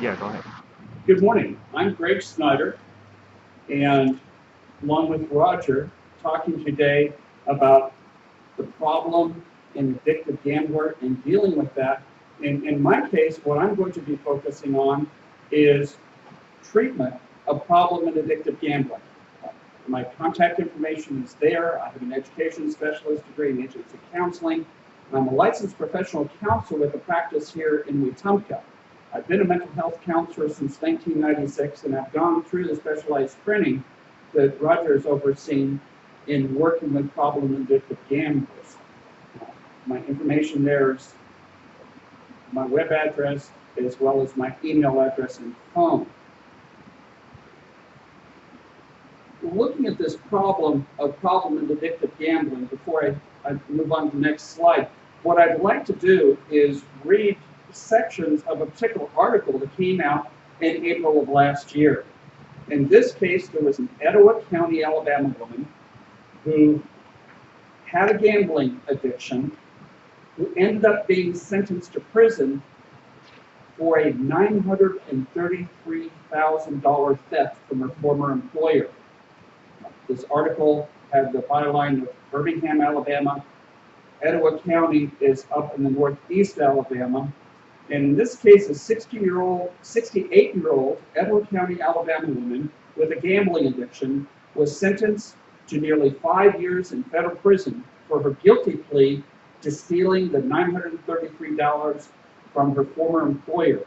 Yeah, go ahead. Good morning. I'm Greg Snider, and along with Roger, talking today about the problem in addictive gambler and dealing with that. In my case, what I'm going to be focusing on is treatment of problem in addictive gambling. My contact information is there. I have an education specialist degree in agency counseling. I'm a licensed professional counselor with a practice here in Wetumpka. I've been a mental health counselor since 1996, and I've gone through the specialized training that Roger has overseen in working with problem and addictive gamblers. My information there is my web address as well as my email address and phone. Looking at this problem and addictive gambling, before I move on to the next slide, what I'd like to do is read sections of a particular article that came out in April of last year. In this case, there was an Etowah County, Alabama woman who had a gambling addiction, who ended up being sentenced to prison for a $933,000 theft from her former employer. This article had the byline of Birmingham, Alabama. Etowah County is up in the northeast Alabama. And in this case, a 68-year-old Etowah County, Alabama woman with a gambling addiction was sentenced to nearly 5 years in federal prison for her guilty plea to stealing the $933 from her former employer.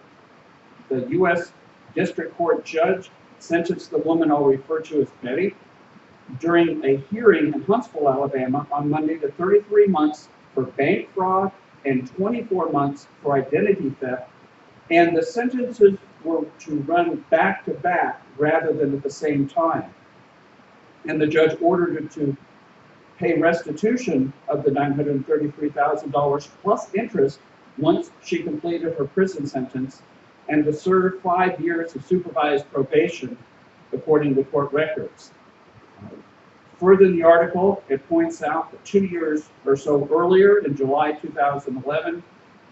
The U.S. District Court judge sentenced the woman I'll refer to as Betty during a hearing in Huntsville, Alabama on Monday to 33 months for bank fraud and 24 months for identity theft. And the sentences were to run back to back rather than at the same time. And the judge ordered her to pay restitution of the $933,000 plus interest once she completed her prison sentence and to serve 5 years of supervised probation, according to court records. Further in the article, it points out that 2 years or so earlier, in July 2011,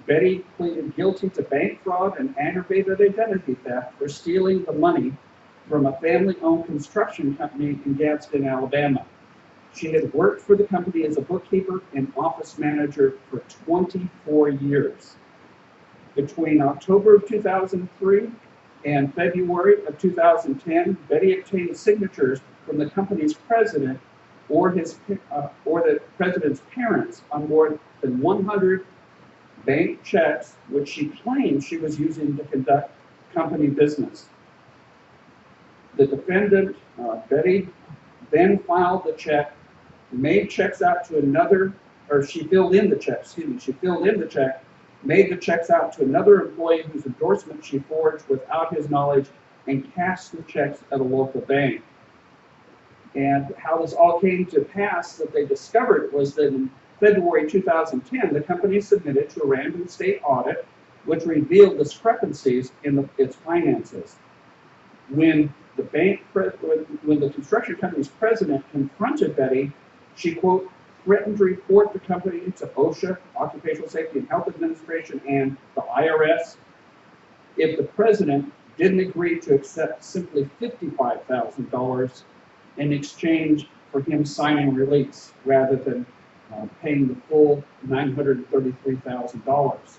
Betty pleaded guilty to bank fraud and aggravated identity theft for stealing the money from a family-owned construction company in Gadsden, Alabama. She had worked for the company as a bookkeeper and office manager for 24 years. Between October of 2003 and February of 2010, Betty obtained signatures from the company's president or the president's parents on more than 100 bank checks, which she claimed she was using to conduct company business. The defendant, Betty, then filed the check, made checks out to another, or she filled in the check, made the checks out to another employee whose endorsement she forged without his knowledge, and cashed the checks at a local bank. And how this all came to pass that they discovered was that in February 2010, the company submitted to a random state audit, which revealed discrepancies in its finances. When the construction company's president confronted Betty, she, quote, threatened to report the company to OSHA, Occupational Safety and Health Administration, and the IRS if the president didn't agree to accept simply $55,000 in exchange for him signing a release rather than paying the full $933,000.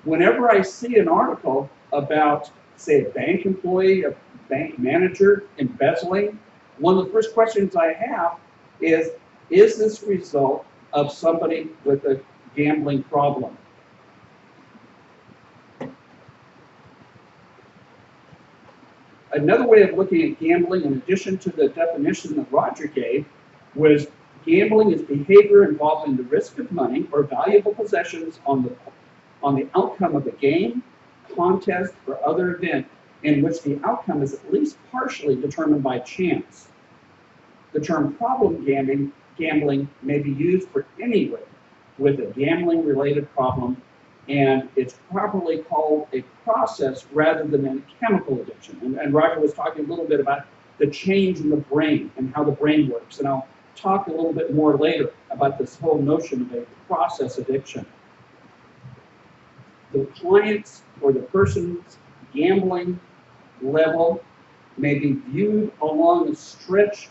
Whenever I see an article about, say, a bank employee, a bank manager embezzling, one of the first questions I have is this a result of somebody with a gambling problem? Another way of looking at gambling, in addition to the definition that Roger gave, was gambling is behavior involving the risk of money or valuable possessions on the outcome of a game, contest, or other event in which the outcome is at least partially determined by chance. The term problem gambling may be used for anyone with a gambling-related problem, and it's properly called a process rather than a chemical addiction. And Roger was talking a little bit about the change in the brain and how the brain works, and I'll talk a little bit more later about this whole notion of a process addiction. The client's or the person's gambling level may be viewed along a stretch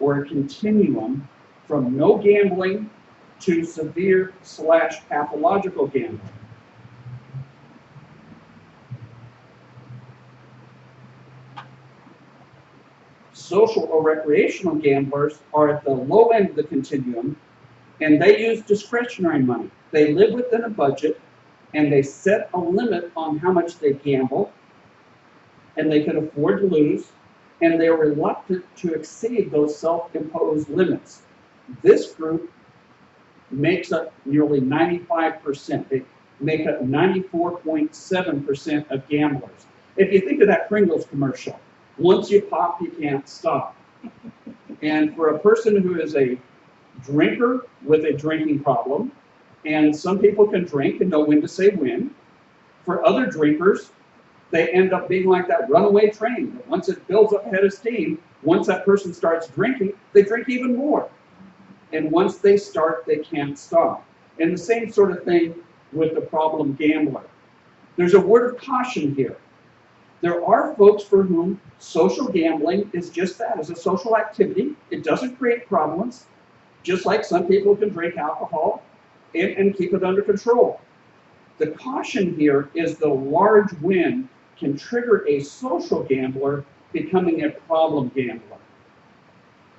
or a continuum from no gambling to severe / pathological gambling. Social or recreational gamblers are at the low end of the continuum, and they use discretionary money. They live within a budget, and they set a limit on how much they gamble, and they can afford to lose, and they're reluctant to exceed those self-imposed limits. This group makes up nearly 95%. They make up 94.7% of gamblers. If you think of that Pringles commercial, once you pop, you can't stop. And for a person who is a drinker with a drinking problem, and some people can drink and know when to say when, for other drinkers, they end up being like that runaway train. Once it builds up head of steam, once that person starts drinking, they drink even more. And once they start, they can't stop. And the same sort of thing with the problem gambler. There's a word of caution here. There are folks for whom social gambling is just that, is a social activity. It doesn't create problems, just like some people can drink alcohol and keep it under control. The caution here is the large win can trigger a social gambler becoming a problem gambler.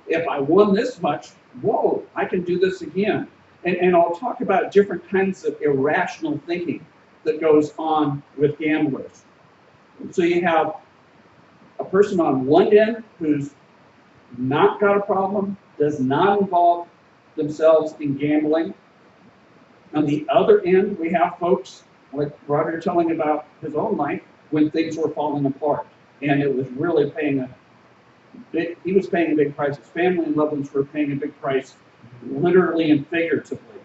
If I won this much, whoa, I can do this again. And I'll talk about different kinds of irrational thinking that goes on with gamblers. So you have a person on one end who's not got a problem, does not involve themselves in gambling. On the other end, we have folks like Roger telling about his own life when things were falling apart, and it was really he was paying a big price. His family and loved ones were paying a big price, literally and figuratively.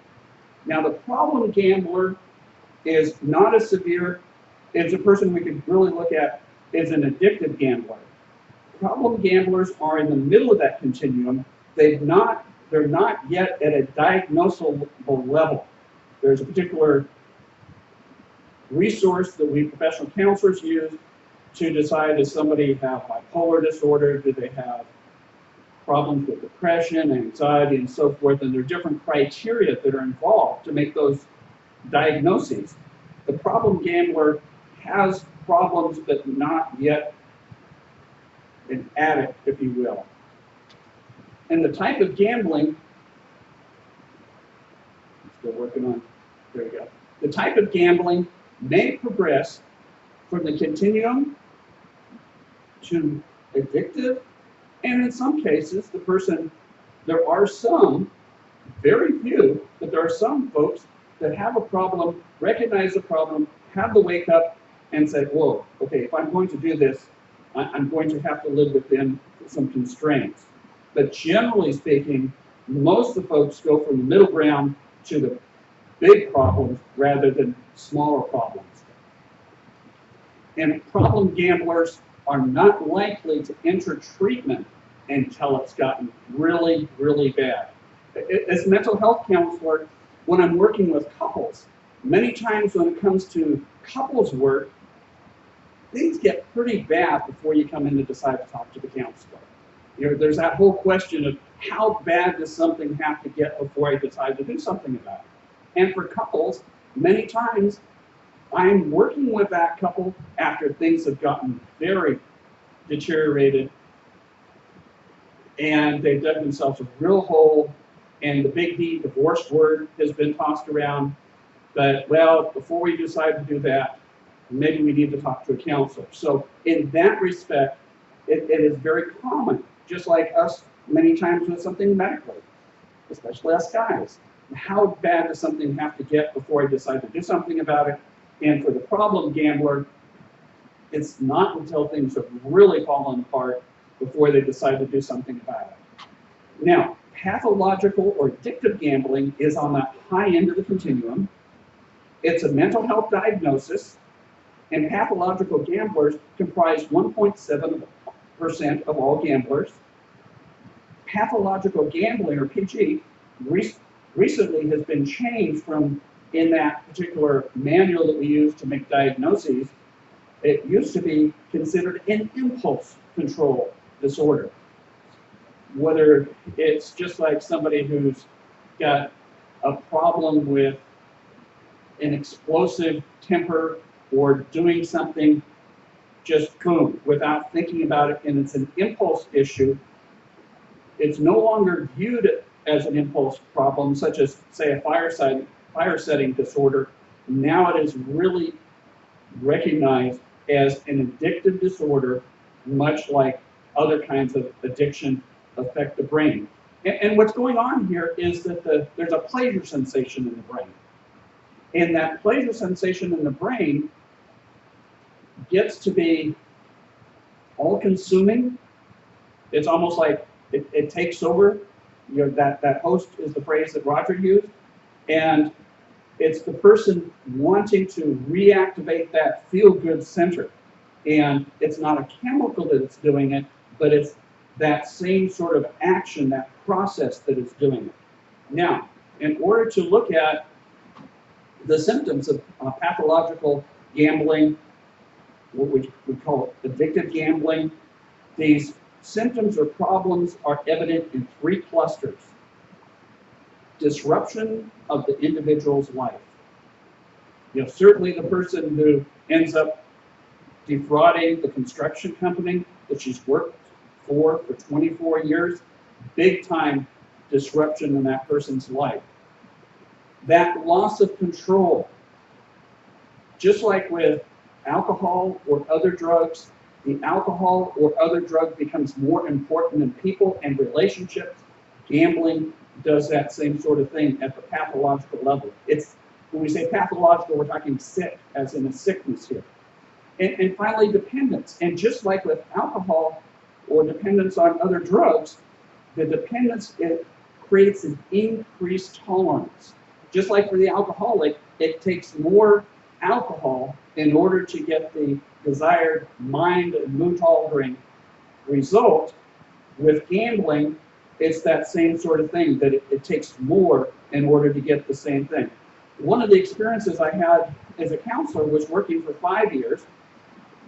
Now, the problem gambler is not as severe. It's a person we could really look at as an addictive gambler. Problem gamblers are in the middle of that continuum. They're not yet at a diagnosable level. There's a particular resource that we professional counselors use to decide, does somebody have bipolar disorder, do they have problems with depression, anxiety, and so forth, and there are different criteria that are involved to make those diagnoses. The problem gambler has problems, but not yet an addict, if you will. And the type of gambling, still working on, there we go. The type of gambling may progress from the continuum to addictive, and in some cases, there are some, very few, but there are some folks that have a problem, recognize the problem, have the wake up, and say, whoa, okay, if I'm going to do this, I'm going to have to live within some constraints. But generally speaking, most of the folks go from the middle ground to the big problems rather than smaller problems. And problem gamblers are not likely to enter treatment until it's gotten really, really bad. As a mental health counselor, when I'm working with couples, many times when it comes to couples work, things get pretty bad before you come in to decide to talk to the counselor. You know, there's that whole question of how bad does something have to get before I decide to do something about it. And for couples, many times I'm working with that couple after things have gotten very deteriorated and they've dug themselves a real hole, and the big D, divorce word, has been tossed around. But, well, before we decide to do that, maybe we need to talk to a counselor. So in that respect, it is very common, just like us many times with something medically, especially us guys. How bad does something have to get before I decide to do something about it? And for the problem gambler, it's not until things have really fallen apart before they decide to do something about it. Now, pathological or addictive gambling is on that high end of the continuum. It's a mental health diagnosis, and pathological gamblers comprise 1.7% of all gamblers. Pathological gambling, or PG, recently has been changed from, in that particular manual that we use to make diagnoses, It used to be considered an impulse control disorder. Whether it's just like somebody who's got a problem with an explosive temper or doing something just boom, without thinking about it, and it's an impulse issue, it's no longer viewed as an impulse problem, such as, say, a fire setting disorder. Now it is really recognized as an addictive disorder, much like other kinds of addiction affect the brain. And what's going on here is that there's a pleasure sensation in the brain. And that pleasure sensation in the brain gets to be all-consuming. It's almost like it takes over. You know, that host is the phrase that Roger used. And it's the person wanting to reactivate that feel-good center. And it's not a chemical that is doing it, but it's that same sort of action, that process that is doing it. Now, in order to look at the symptoms of pathological gambling, what we call addictive gambling, these symptoms or problems are evident in three clusters. Disruption of the individual's life. You know, certainly the person who ends up defrauding the construction company that she's worked for 24 years, big time disruption in that person's life. That loss of control, just like with alcohol or other drugs, the alcohol or other drug becomes more important than people and relationships. Gambling does that same sort of thing at the pathological level. It's, when we say pathological, we're talking sick, as in a sickness here. And finally, dependence. And just like with alcohol or dependence on other drugs, the dependence, it creates an increased tolerance. Just like for the alcoholic, it takes more alcohol in order to get the desired mind and mood-altering result. With gambling, it's that same sort of thing, that it takes more in order to get the same thing. One of the experiences I had as a counselor was working for 5 years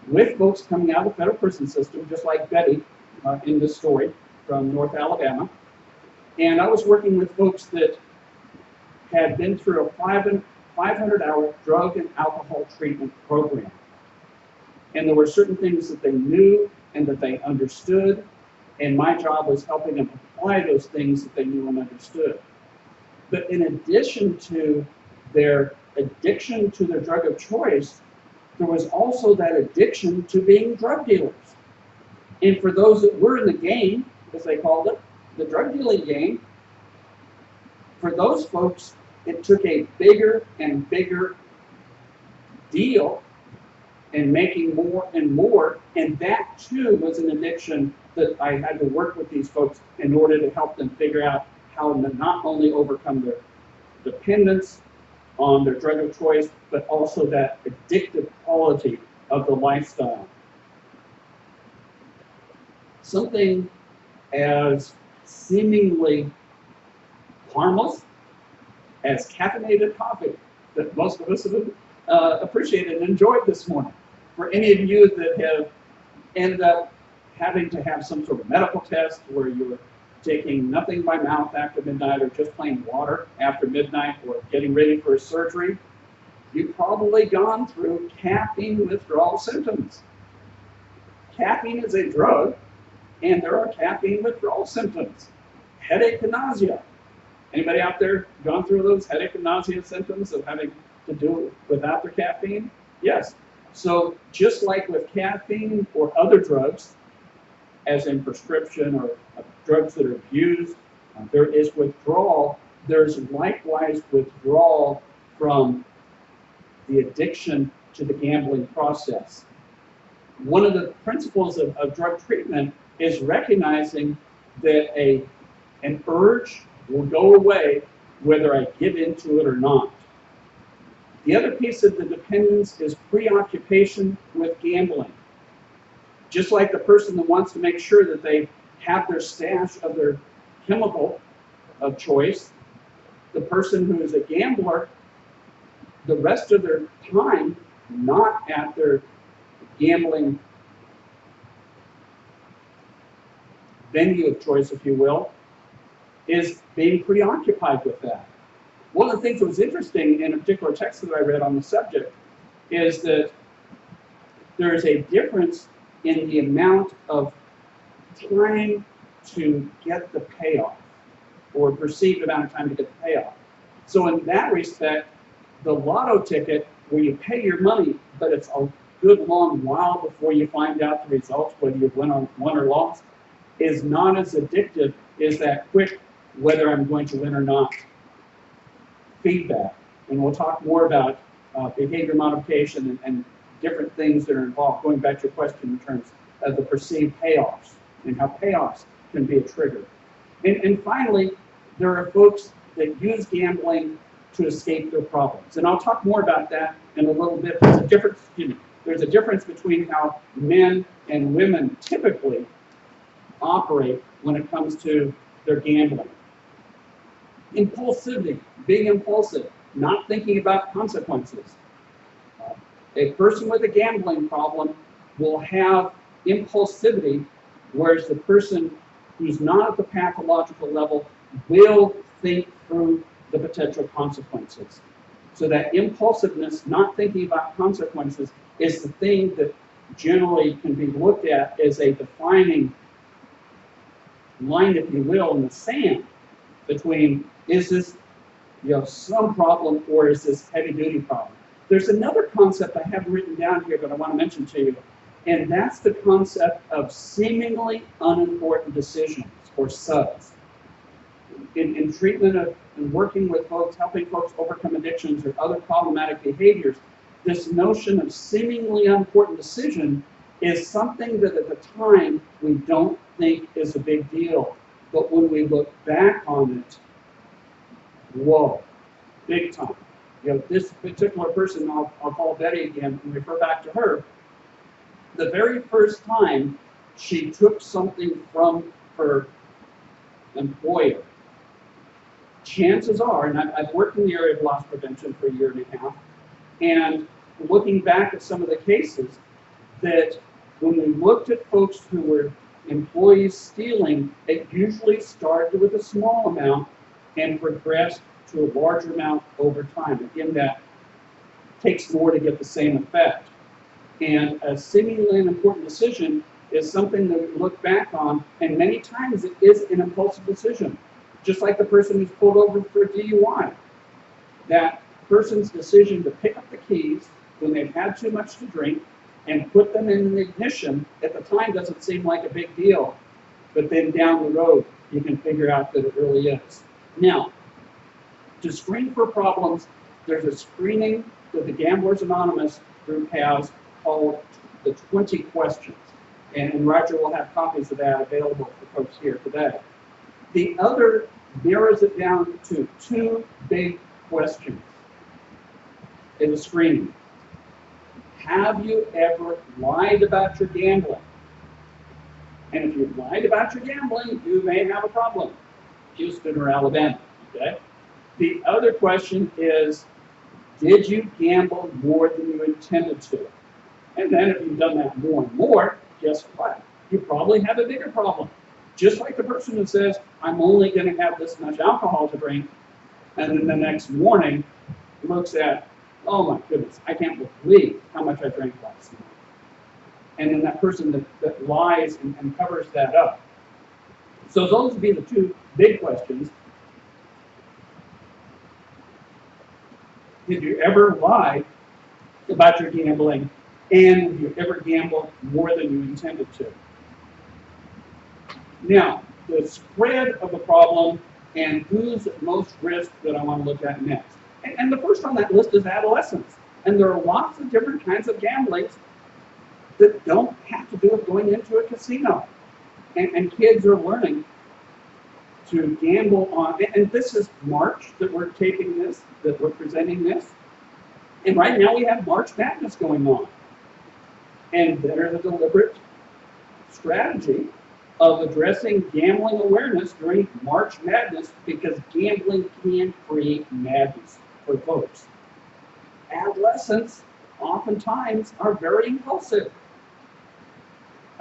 with folks coming out of the federal prison system, just like Betty in this story from North Alabama. And I was working with folks that had been through a 500-hour drug and alcohol treatment program. And there were certain things that they knew and that they understood, and my job was helping them apply those things that they knew and understood. But in addition to their addiction to their drug of choice, there was also that addiction to being drug dealers. And for those that were in the game, as they called it, the drug dealing game, for those folks, it took a bigger and bigger deal in making more and more, and that too was an addiction that I had to work with these folks in order to help them figure out how to not only overcome their dependence on their drug of choice, but also that addictive quality of the lifestyle. Something as seemingly harmless as caffeinated coffee that most of us have appreciated and enjoyed this morning. For any of you that have ended up having to have some sort of medical test where you're taking nothing by mouth after midnight or just plain water after midnight or getting ready for a surgery, you've probably gone through caffeine withdrawal symptoms. Caffeine is a drug, and there are caffeine withdrawal symptoms. Headache and nausea. Anybody out there gone through those headache and nausea symptoms of having to do it without their caffeine? Yes. So just like with caffeine or other drugs, as in prescription or drugs that are abused, there is withdrawal. There's likewise withdrawal from the addiction to the gambling process. One of the principles of drug treatment is recognizing that an urge will go away whether I give into it or not. The other piece of the dependence is preoccupation with gambling. Just like the person that wants to make sure that they have their stash of their chemical of choice, the person who is a gambler, the rest of their time not at their gambling venue of choice, if you will, is being preoccupied with that. One of the things that was interesting in a particular text that I read on the subject is that there is a difference in the amount of time to get the payoff, or perceived amount of time to get the payoff. So in that respect, the lotto ticket, where you pay your money, but it's a good long while before you find out the results, whether you won or lost, is not as addictive as that quick, whether I'm going to win or not, feedback. And we'll talk more about behavior modification and different things that are involved, going back to your question in terms of the perceived payoffs and how payoffs can be a trigger. And finally, there are folks that use gambling to escape their problems. And I'll talk more about that in a little bit. There's a difference between how men and women typically operate when it comes to their gambling. Impulsivity, being impulsive, not thinking about consequences. A person with a gambling problem will have impulsivity, whereas the person who's not at the pathological level will think through the potential consequences. So that impulsiveness, not thinking about consequences, is the thing that generally can be looked at as a defining line, if you will, in the sand between, is this some problem, or is this heavy-duty problem? There's another concept I have written down here that I want to mention to you, and that's the concept of seemingly unimportant decisions, or SUDs. In treatment of and working with folks, helping folks overcome addictions or other problematic behaviors, this notion of seemingly unimportant decision is something that at the time we don't think is a big deal. But when we look back on it, whoa, big time. This particular person, I'll call Betty again and refer back to her. The very first time she took something from her employer, chances are, and I've worked in the area of loss prevention for a year and a half, and looking back at some of the cases, that when we looked at folks who were employees stealing, it usually started with a small amount and progressed to a larger amount over time. Again, that takes more to get the same effect. And a seemingly unimportant decision is something that we look back on, and many times it is an impulsive decision. Just like the person who's pulled over for a DUI. That person's decision to pick up the keys when they've had too much to drink and put them in the ignition at the time doesn't seem like a big deal, but then down the road you can figure out that it really is. Now, to screen for problems, there's a screening that the Gamblers Anonymous group has called the 20 questions. And Roger will have copies of that available for folks here today. The other narrows it down to two big questions in the screening. Have you ever lied about your gambling? And if you've lied about your gambling, you may have a problem. Houston or Alabama, okay? The other question is, did you gamble more than you intended to? And then if you've done that more and more, guess what? You probably have a bigger problem. Just like the person who says, I'm only going to have this much alcohol to drink, and then the next morning looks at, oh my goodness, I can't believe how much I drank last night. And then that person that lies and covers that up. So those would be the two big questions. Did you ever lie about your gambling? And have you ever gambled more than you intended to? Now, the spread of the problem and who's at most risk that I want to look at next. And the first on that list is adolescents. And there are lots of different kinds of gamblings that don't have to do with going into a casino. And kids are learning to gamble on, and this is March that we're taping this, that we're presenting this. And right now we have March Madness going on. And there's a deliberate strategy of addressing gambling awareness during March Madness because gambling can create madness for folks. Adolescents oftentimes are very impulsive.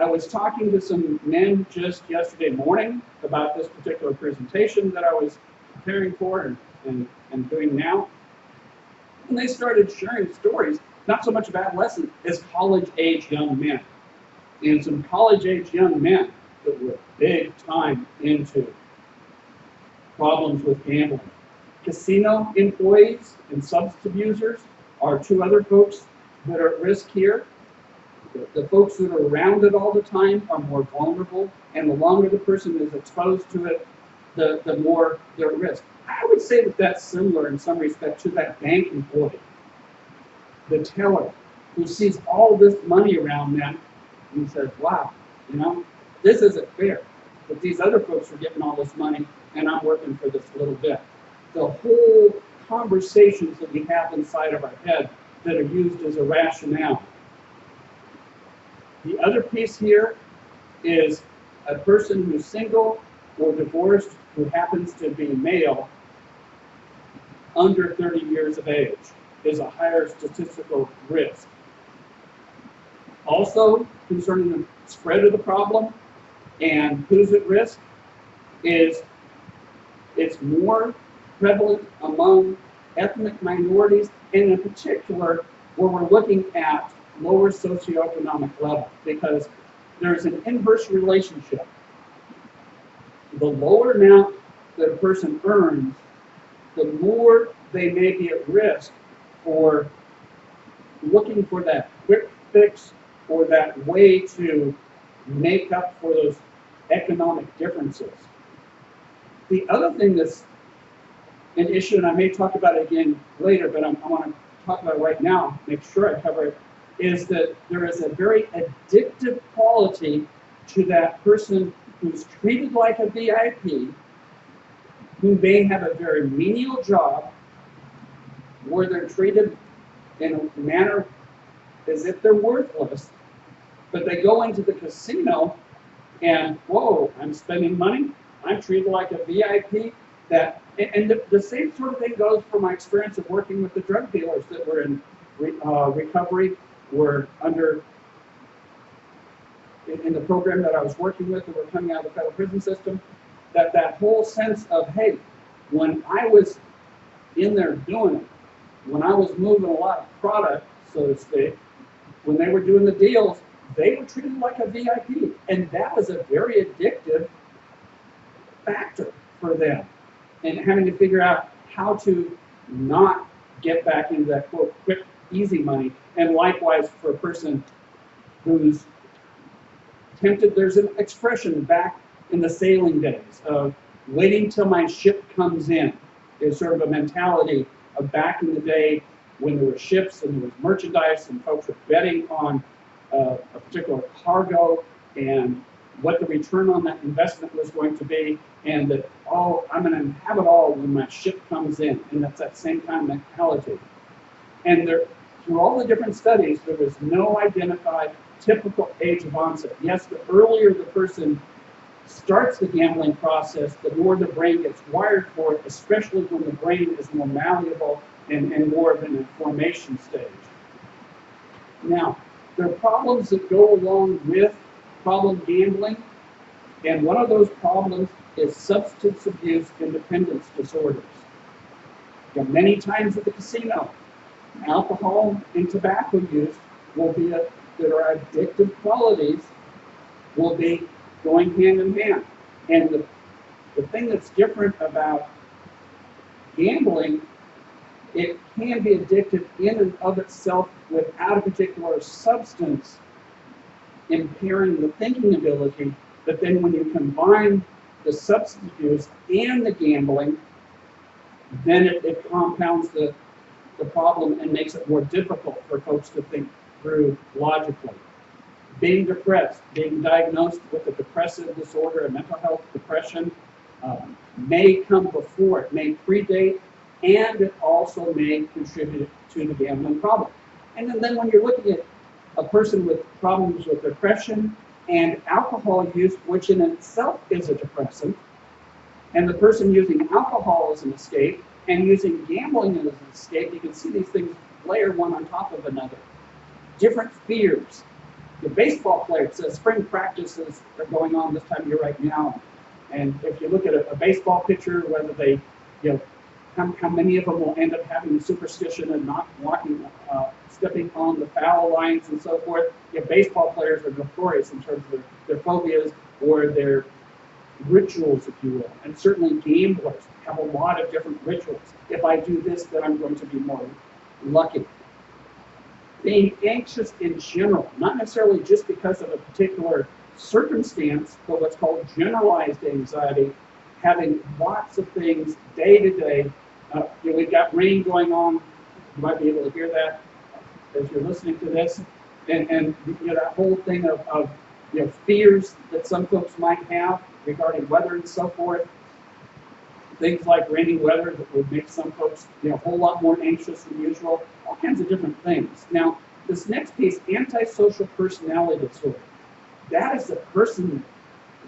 I was talking to some men just yesterday morning about this particular presentation that I was preparing for and doing now. And they started sharing stories, not so much of adolescents, as college-age young men. And some college-age young men that were big time into problems with gambling. Casino employees and substance abusers are two other folks that are at risk here. The folks that are around it all the time are more vulnerable, and the longer the person is exposed to it, the more they're at risk. I would say that that's similar in some respect to that bank employee, the teller, who sees all this money around them and says, wow, you know, this isn't fair. But these other folks are getting all this money, and I'm working for this little bit. The whole conversations that we have inside of our head that are used as a rationale. The other piece here is a person who's single or divorced who happens to be male under 30 years of age is a higher statistical risk. Also, concerning the spread of the problem and who's at risk, is it's more prevalent among ethnic minorities, and in particular, where we're looking at lower socioeconomic level, because there's an inverse relationship. The lower amount that a person earns, the more they may be at risk for looking for that quick fix or that way to make up for those economic differences. The other thing that's an issue, and I may talk about it again later, but I want to talk about it right now, make sure I cover it, is that there is a very addictive quality to that person who's treated like a VIP, who may have a very menial job, where they're treated in a manner as if they're worthless, but they go into the casino and, whoa, I'm spending money, I'm treated like a VIP. And the same sort of thing goes for my experience of working with the drug dealers that were in recovery, were under, in the program that I was working with, that were coming out of the federal prison system, that whole sense of, hey, when I was in there doing it, when I was moving a lot of product, so to speak, when they were doing the deals, they were treated like a VIP. And that was a very addictive factor for them. And having to figure out how to not get back into that, quote, quick, easy money. And likewise for a person who's tempted, there's an expression back in the sailing days of waiting till my ship comes in. There's sort of a mentality of back in the day when there were ships and there was merchandise and folks were betting on a particular cargo and what the return on that investment was going to be, and that, oh, I'm going to have it all when my ship comes in. And that's that same kind of mentality. And there, through all the different studies, there was no identified typical age of onset. Yes, the earlier the person starts the gambling process, the more the brain gets wired for it, especially when the brain is more malleable and more of an formation stage. Now, there are problems that go along with problem gambling, and one of those problems is substance abuse and dependence disorders. Many times at the casino, alcohol and tobacco use will be that are addictive qualities will be going hand in hand. And the thing that's different about gambling, it can be addictive in and of itself without a particular substance impairing the thinking ability, but then when you combine the substance abuse and the gambling, then it compounds the problem and makes it more difficult for folks to think through logically. Being depressed, being diagnosed with a depressive disorder, a mental health depression, may come before it, may predate, and it also may contribute to the gambling problem. And then when you're looking at a person with problems with depression and alcohol use, which in itself is a depressant, and the person using alcohol as an escape and using gambling as an escape, you can see these things layer one on top of another. Different fears, The baseball players, spring practices are going on this time of year right now. And if you look at a baseball pitcher, whether they, you know, how many of them will end up having the superstition and not walking, stepping on the foul lines and so forth. Yeah, baseball players are notorious in terms of their phobias or their rituals, if you will. And certainly gamblers have a lot of different rituals. If I do this, then I'm going to be more lucky. Being anxious in general, not necessarily just because of a particular circumstance, but what's called generalized anxiety, having lots of things day to day. We've got rain going on. You might be able to hear that as you're listening to this. And that whole thing of fears that some folks might have regarding weather and so forth. Things like rainy weather that would make some folks a whole lot more anxious than usual. All kinds of different things. Now, this next piece, antisocial personality disorder. That is the person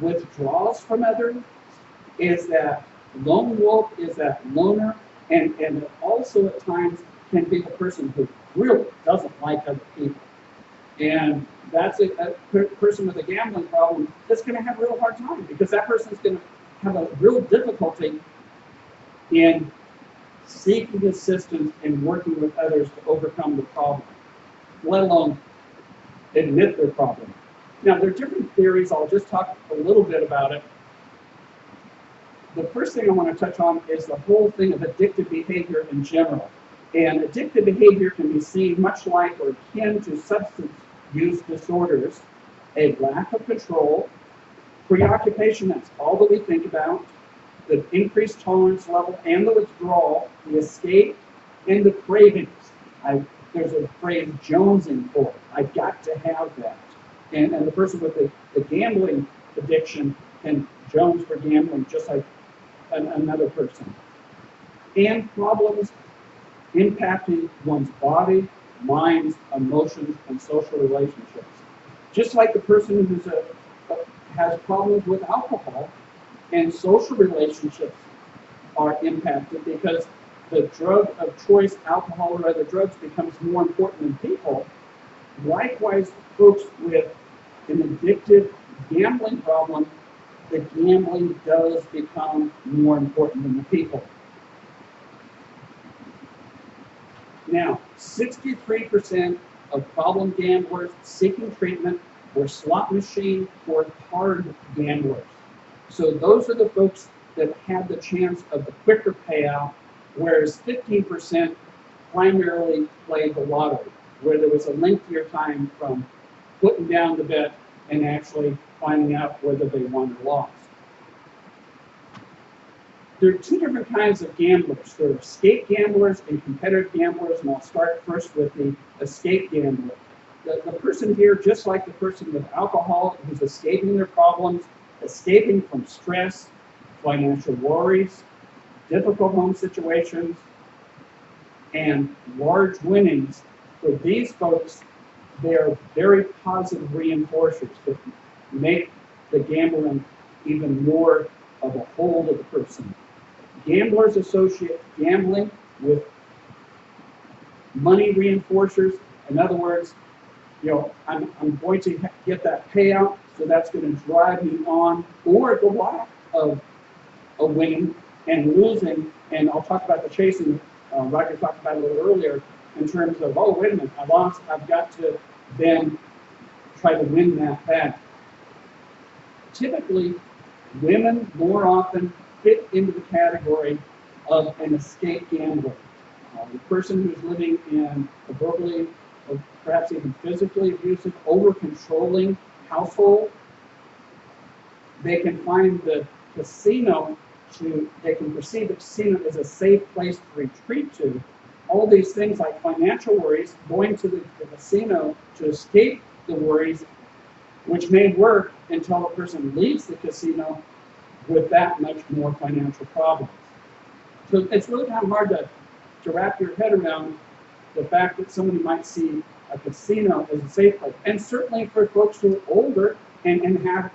withdraws from others, is that lone wolf, is that loner, and also at times can be the person who really doesn't like other people. And that's a person with a gambling problem that's going to have a real hard time because that person is going to have a real difficulty in seeking assistance and working with others to overcome the problem, let alone admit their problem. Now, there are different theories. I'll just talk a little bit about it. The first thing I want to touch on is the whole thing of addictive behavior in general. And addictive behavior can be seen much like or akin to substance use disorders, a lack of control, preoccupation, that's all that we think about, the increased tolerance level and the withdrawal, the escape, and the cravings. There's a phrase, jonesing for it. I've got to have that. And the person with the gambling addiction can jones for gambling just like another person. And problems impacting one's body, minds, emotions, and social relationships. Just like the person who has problems with alcohol, and social relationships are impacted because the drug of choice, alcohol or other drugs, becomes more important than people. Likewise, folks with an addictive gambling problem, the gambling does become more important than the people. Now, 63% of problem gamblers seeking treatment were slot machine or card gamblers. So those are the folks that had the chance of the quicker payout, whereas 15% primarily played the lottery, where there was a lengthier time from putting down the bet and actually finding out whether they won or lost. There are two different kinds of gamblers. There are escape gamblers and competitive gamblers, and I'll start first with the escape gambler. The person here, just like the person with alcohol, who's escaping their problems, escaping from stress, financial worries, difficult home situations, and large winnings. For these folks, they are very positive reinforcers that make the gambling even more of a hold of the person. Gamblers associate gambling with money reinforcers. In other words, I'm going to get that payout, so that's going to drive me on, or the lack of a winning and losing. And I'll talk about the chasing. Roger talked about it a little earlier in terms of, oh, wait a minute, I lost. I've got to then try to win that back. Typically, women more often fit into the category of an escape gambler. The person who's living in a verbally or perhaps even physically abusive, over-controlling household, they can find the casino they can perceive the casino as a safe place to retreat to. All these things like financial worries, going to the casino to escape the worries, which may work until a person leaves the casino with that much more financial problems. So it's really kind of hard to wrap your head around the fact that somebody might see a casino as a safe place. And certainly for folks who are older and have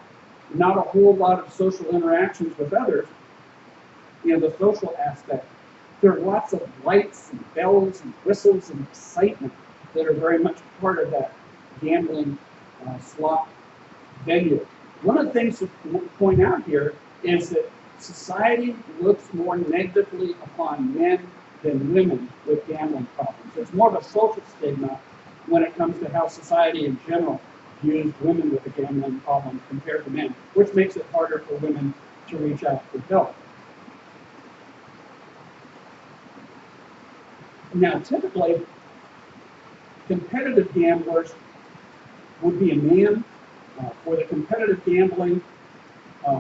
not a whole lot of social interactions with others, the social aspect, there are lots of lights and bells and whistles and excitement that are very much part of that gambling slot venue. One of the things to point out here is that society looks more negatively upon men than women with gambling problems. There's more of a social stigma when it comes to how society in general views women with a gambling problem compared to men, which makes it harder for women to reach out for help. Now, typically, competitive gamblers would be a man. For the competitive gambling,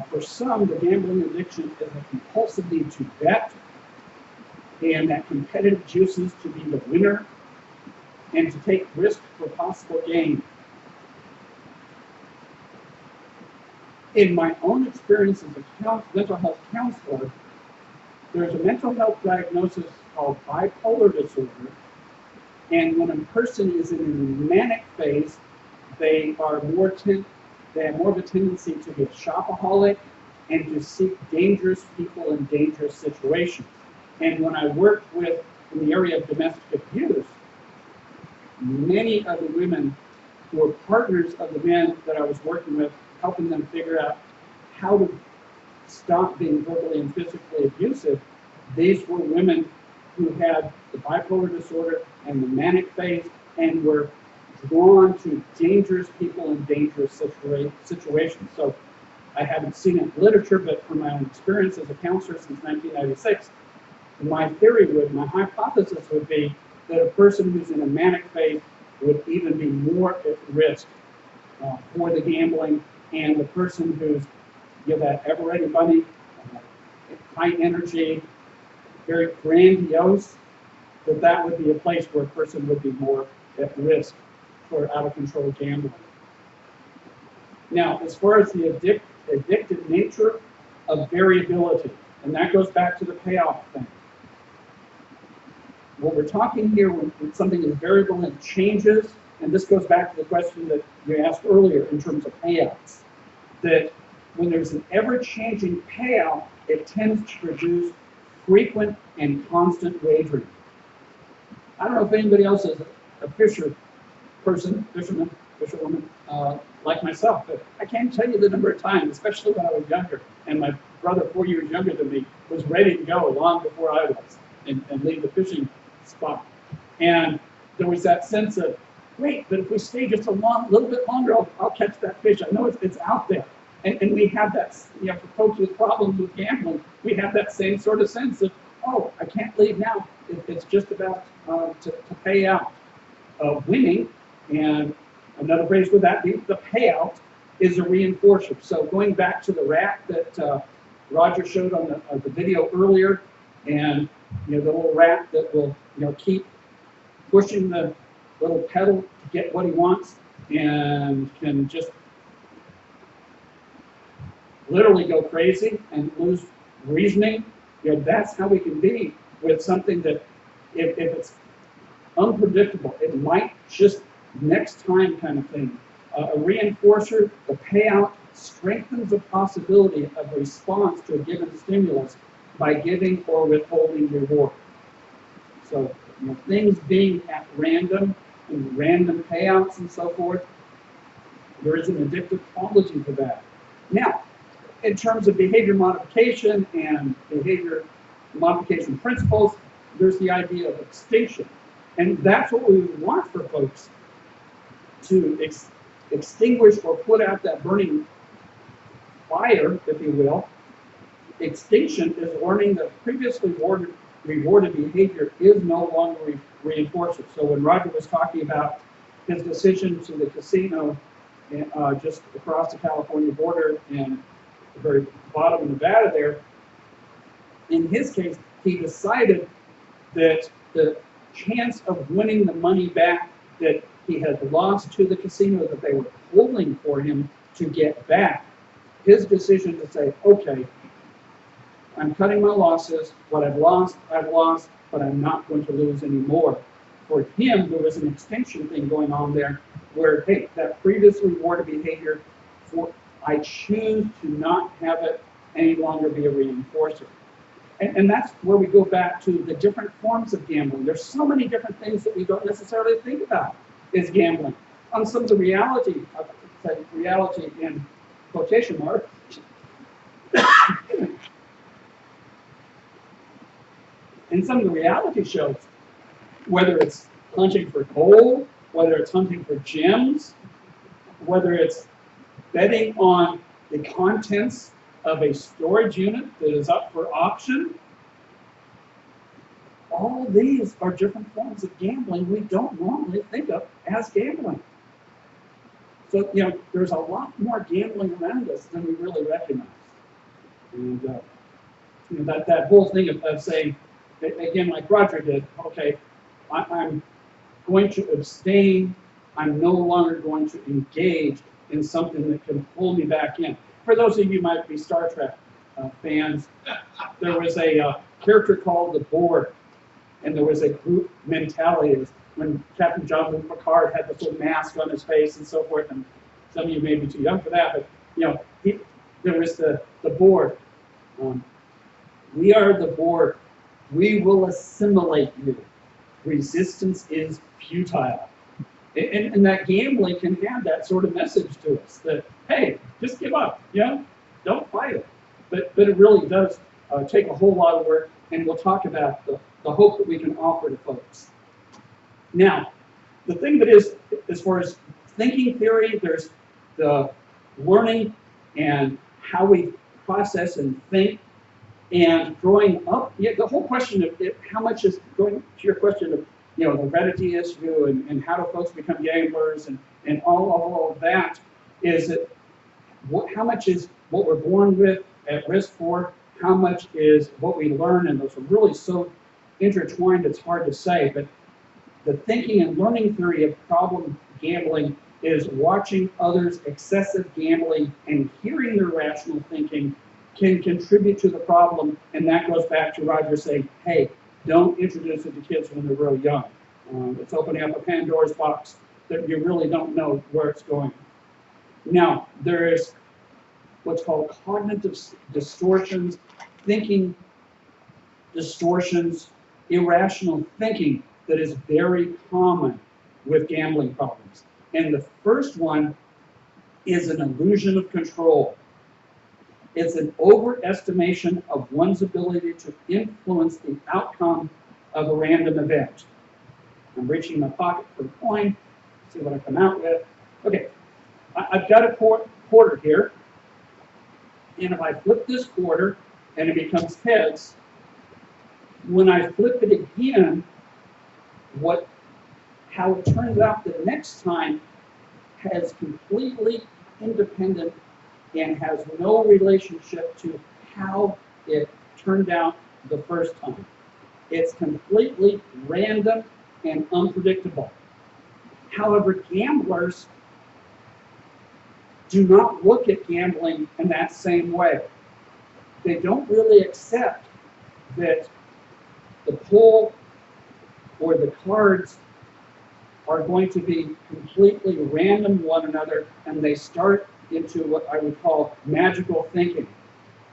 for some, the gambling addiction is a compulsive need to bet, and that competitive juices to be the winner and to take risk for possible gain. In my own experience as a mental health counselor, there's a mental health diagnosis called bipolar disorder, and when a person is in a manic phase, they have more of a tendency to be a shopaholic and to seek dangerous people in dangerous situations. And when I worked with in the area of domestic abuse, many of the women who were partners of the men that I was working with, helping them figure out how to stop being verbally and physically abusive, these were women who had the bipolar disorder and the manic phase and were drawn to dangerous people in dangerous situations. So I haven't seen it in literature, but from my own experience as a counselor since 1996, my hypothesis would be that a person who's in a manic phase would even be more at risk for the gambling, and the person who's that ever-ready bunny, high energy, very grandiose, that would be a place where a person would be more at risk for out-of-control gambling. Now, as far as the addictive nature of variability, and that goes back to the payoff thing. What we're talking here when something is variable and changes, and this goes back to the question that you asked earlier in terms of payouts, that when there's an ever-changing payout, it tends to produce frequent and constant wagering. I don't know if anybody else is a fisherwoman, like myself, but I can't tell you the number of times, especially when I was younger, and my brother, 4 years younger than me, was ready to go long before I was, and leave the fishing spot. And there was that sense of, wait, but if we stay just a little bit longer, I'll catch that fish. I know it's out there. And we have that, for folks with problems with gambling, we have that same sort of sense of, oh, I can't leave now. It's just about to pay out. Winning, and another phrase for that, the payout, is a reinforcer. So going back to the rat that Roger showed on the video earlier, and the little rat that will keep pushing the little pedal to get what he wants, and can just literally go crazy and lose reasoning. That's how we can be with something that if it's unpredictable, it might just next time kind of thing. A reinforcer, the payout, strengthens the possibility of a response to a given stimulus by giving or withholding reward. So things being at random and random payouts and so forth, there is an addictive quality to that. Now, in terms of behavior modification and behavior modification principles, there's the idea of extinction. And that's what we want for folks to extinguish or put out that burning fire, if you will. Extinction is learning that previously rewarded behavior is no longer reinforced. So when Roger was talking about his decision to the casino just across the California border and the very bottom of Nevada there, in his case, he decided that the chance of winning the money back that he had lost to the casino that they were pulling for him to get back, his decision to say, okay, I'm cutting my losses, what I've lost, but I'm not going to lose any more. For him, there was an extinction thing going on there where, hey, that previously rewarded behavior, I choose to not have it any longer be a reinforcer. And that's where we go back to the different forms of gambling. There's so many different things that we don't necessarily think about is gambling. on some of the reality, say reality in quotation marks, in some of the reality shows, whether it's hunting for gold, whether it's hunting for gems, whether it's betting on the contents of a storage unit that is up for auction, all these are different forms of gambling we don't normally think of as gambling. So, there's a lot more gambling around us than we really recognize. And, that whole thing of saying, again, like Roger did, okay, I'm going to abstain. I'm no longer going to engage in something that can pull me back in. For those of you who might be Star Trek fans, there was a character called the Borg, and there was a group mentality. When Captain John Luke Picard had this little mask on his face and so forth, and some of you may be too young for that, but there was the Borg. We are the Borg. We will assimilate you. Resistance is futile. And that gambling can have that sort of message to us that, hey, just give up, don't fight it. But it really does take a whole lot of work, and we'll talk about the hope that we can offer to folks. Now, the thing that is, as far as thinking theory, there's the learning and how we process and think. And growing up, the whole question of how much is, going to your question of the heredity issue and how do folks become gamblers and all of that, is that how much is what we're born with at risk for, how much is what we learn, and those are really so intertwined it's hard to say. But the thinking and learning theory of problem gambling is watching others' excessive gambling and hearing their rational thinking can contribute to the problem, and that goes back to Roger saying, hey, don't introduce it to kids when they're real young. It's opening up a Pandora's box that you really don't know where it's going. Now, there is what's called cognitive distortions, thinking distortions, irrational thinking that is very common with gambling problems. And the first one is an illusion of control. It's an overestimation of one's ability to influence the outcome of a random event. I'm reaching in my pocket for a coin, see what I come out with. Okay, I've got a quarter here, and if I flip this quarter and it becomes heads, when I flip it again, how it turns out the next time has completely independent and has no relationship to how it turned out the first time. It's completely random and unpredictable. However, gamblers do not look at gambling in that same way. They don't really accept that the pull or the cards are going to be completely random one another, and they start into what I would call magical thinking.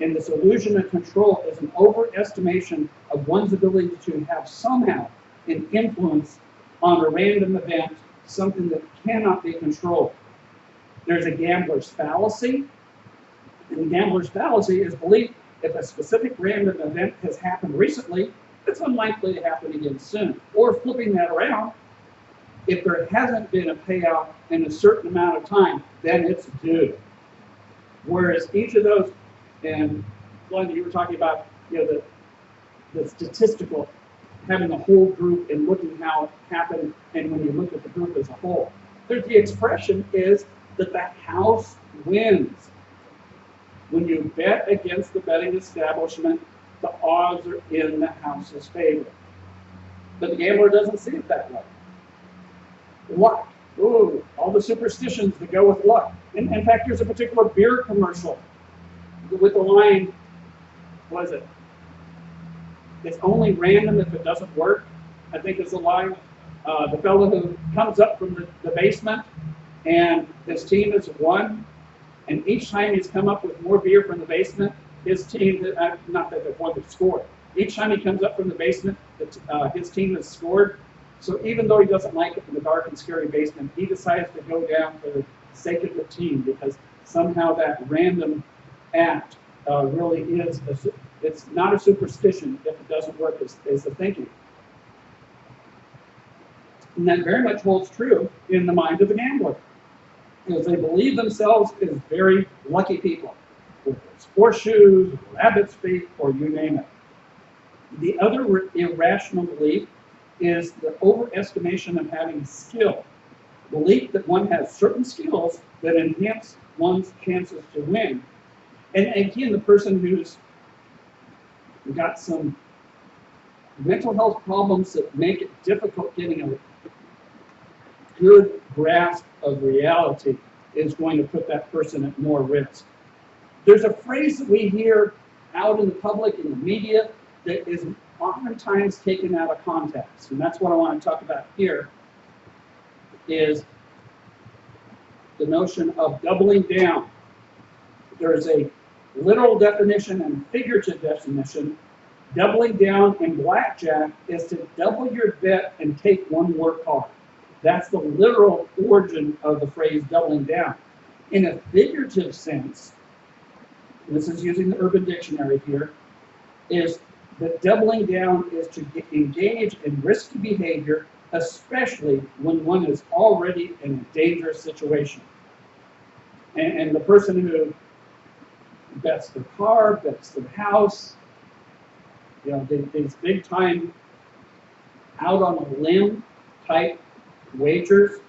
And this illusion of control is an overestimation of one's ability to have somehow an influence on a random event, something that cannot be controlled. There's a gambler's fallacy, and the gambler's fallacy is belief if a specific random event has happened recently, it's unlikely to happen again soon. Or flipping that around, if there hasn't been a payout in a certain amount of time, then it's due. Whereas each of those, and Glenda, you were talking about the statistical, having a whole group and looking how it happened, and when you look at the group as a whole. The expression is that the house wins. When you bet against the betting establishment, the odds are in the house's favor. But the gambler doesn't see it that way. Luck. Ooh, all the superstitions that go with luck. In fact, there's a particular beer commercial with the line, what is it? It's only random if it doesn't work, I think is the line. The fellow who comes up from the basement and his team has won, and each time he's come up with more beer from the basement, his team, not that they've won, they've scored. Each time he comes up from the basement, his team has scored. So even though he doesn't like it in the dark and scary basement, he decides to go down for the sake of the team because somehow that random act really is, it's not a superstition if it doesn't work as the thinking. And that very much holds true in the mind of the gambler, because they believe themselves as very lucky people, with sports shoes, rabbit's feet, or you name it. The other irrational belief is the overestimation of having skill. Belief that one has certain skills that enhance one's chances to win. And again, the person who's got some mental health problems that make it difficult getting a good grasp of reality is going to put that person at more risk. There's a phrase that we hear out in the public, in the media, that is oftentimes taken out of context, and that's what I want to talk about here, is the notion of doubling down. There's a literal definition and a figurative definition. Doubling down in blackjack is to double your bet and take one more card. That's the literal origin of the phrase doubling down. In a figurative sense, and this is using the Urban Dictionary here, is that doubling down is to engage in risky behavior, especially when one is already in a dangerous situation. And the person who bets their car, bets their house, you know, these big time out on a limb type wagers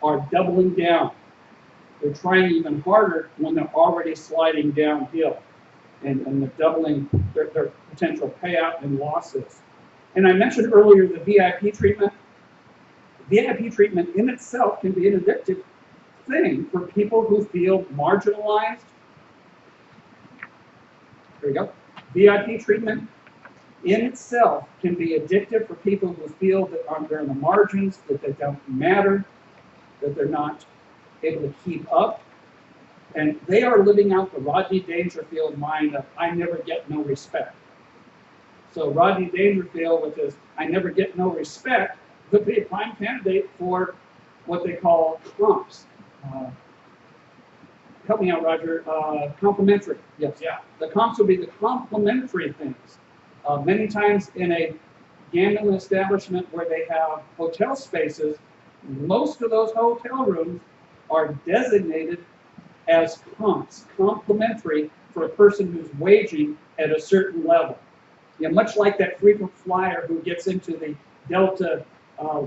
are doubling down. They're trying even harder when they're already sliding downhill, and they're doubling their potential payout and losses. And I mentioned earlier the VIP treatment. VIP treatment in itself can be an addictive thing for people who feel marginalized. There you go. VIP treatment in itself can be addictive for people who feel that they're on the margins, that they don't matter, that they're not able to keep up. And they are living out the Rodney Dangerfield mind of, I never get no respect. So Rodney Dangerfield, with his I never get no respect, could be a prime candidate for what they call comps. Help me out, Roger. Complementary. Yes. Yeah. The comps would be the complementary things. Many times in a gambling establishment where they have hotel spaces, most of those hotel rooms are designated as comps, complementary for a person who's waging at a certain level. Yeah, much like that frequent flyer who gets into the Delta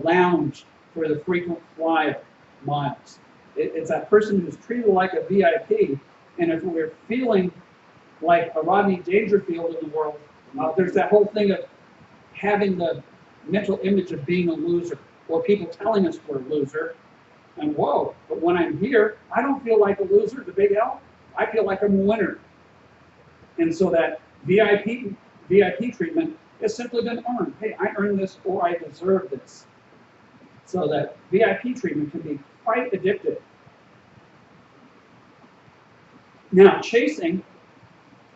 lounge for the frequent flyer miles. It's that person who's treated like a VIP, and if we're feeling like a Rodney Dangerfield in the world, there's that whole thing of having the mental image of being a loser, or people telling us we're a loser, and whoa, but when I'm here, I don't feel like a loser, the big L, I feel like I'm a winner. And so that VIP treatment has simply been earned. Hey, I earned this, or I deserve this. So that VIP treatment can be quite addictive. Now, chasing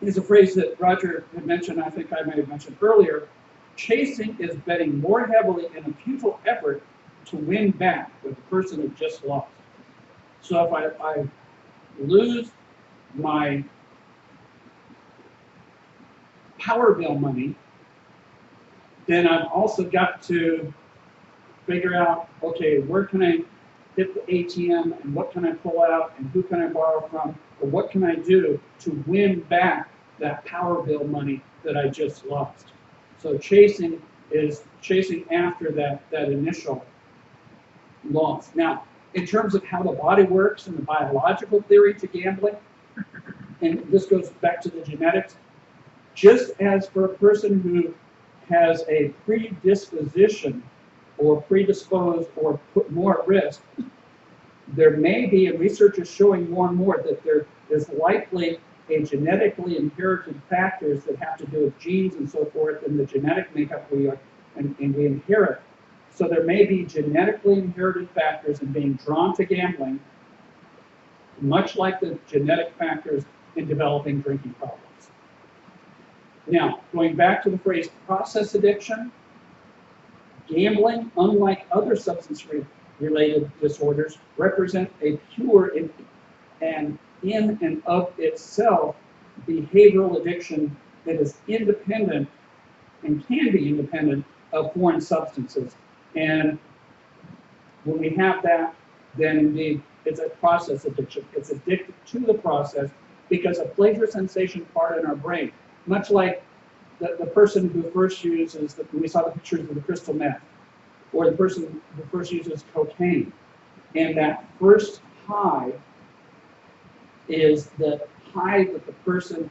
is a phrase that Roger had mentioned, I think I may have mentioned earlier. Chasing is betting more heavily in a futile effort to win back with the person who just lost. So if I lose my power bill money, then I've also got to figure out, okay, where can I hit the ATM, and what can I pull out, and who can I borrow from, or what can I do to win back that power bill money that I just lost. So chasing is chasing after that initial loss. Now, in terms of how the body works and the biological theory to gambling, and this goes back to the genetics, just as for a person who has a predisposition or predisposed or put more at risk, there may be, and research is showing more and more, that there is likely a genetically inherited factors that have to do with genes and so forth, and the genetic makeup we inherit. So there may be genetically inherited factors in being drawn to gambling, much like the genetic factors in developing drinking problems. Now, going back to the phrase process addiction, Gambling, unlike other substance-related disorders, represent a pure and in and of itself behavioral addiction that is independent and can be independent of foreign substances. And when we have that, then indeed it's a process addiction. It's addicted to the process because a pleasure sensation part in our brain, much like the person who first uses, when we saw the pictures of the crystal meth, or the person who first uses cocaine, and that first high is the high that the person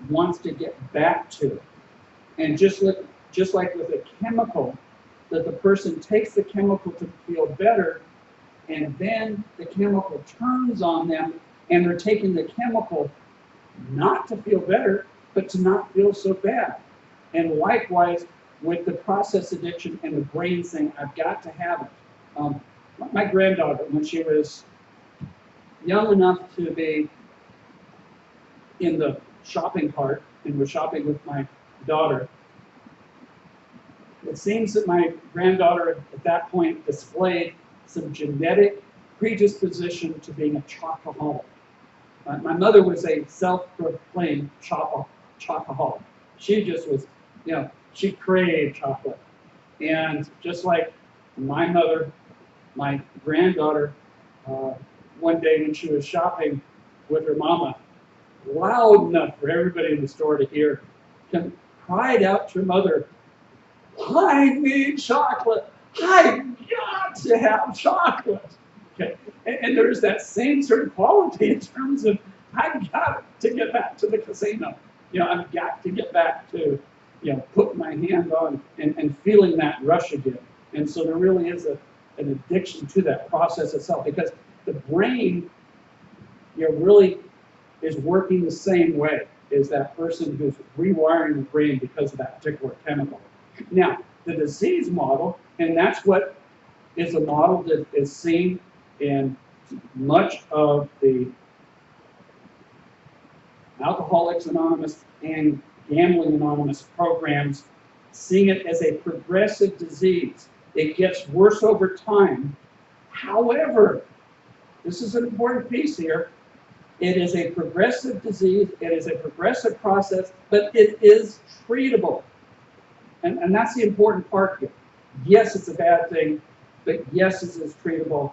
wants to get back to. And just like with a chemical, that the person takes the chemical to feel better, and then the chemical turns on them, and they're taking the chemical not to feel better, but to not feel so bad. And likewise, with the process addiction and the brain saying, I've got to have it. My granddaughter, when she was young enough to be in the shopping cart and was shopping with my daughter, it seems that my granddaughter at that point displayed some genetic predisposition to being a chocoholic. My mother was a self-proclaimed chocoholic. She just was, she craved chocolate. And just like my mother, my granddaughter, one day when she was shopping with her mama, loud enough for everybody in the store to hear, cried out to her mother, I need chocolate. I've got to have chocolate. Okay. And there's that same sort of quality in terms of, I've got to get back to the casino. I've got to get back to, putting my hand on and feeling that rush again. And so there really is an addiction to that process itself, because the brain, really is working the same way as that person who's rewiring the brain because of that particular chemical. Now, the disease model, and that's what is a model that is seen in much of the Alcoholics Anonymous and Gambling Anonymous programs, seeing it as a progressive disease. It gets worse over time. However, this is an important piece here. It is a progressive disease. It is a progressive process, but it is treatable. And that's the important part here. Yes, it's a bad thing, but yes, it is treatable.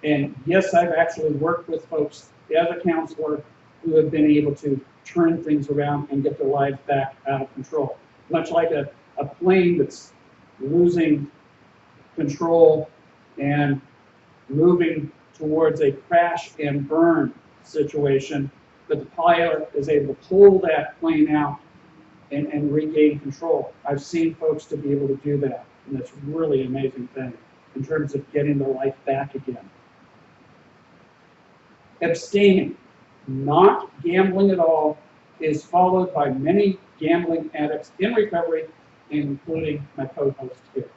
And yes, I've actually worked with folks as a counselor who have been able to turn things around and get their lives back out of control. Much like a plane that's losing control and moving towards a crash and burn situation, but the pilot is able to pull that plane out and regain control. I've seen folks to be able to do that, and that's really an amazing thing in terms of getting their life back again. Abstaining, not gambling at all, is followed by many gambling addicts in recovery, including my co-host here.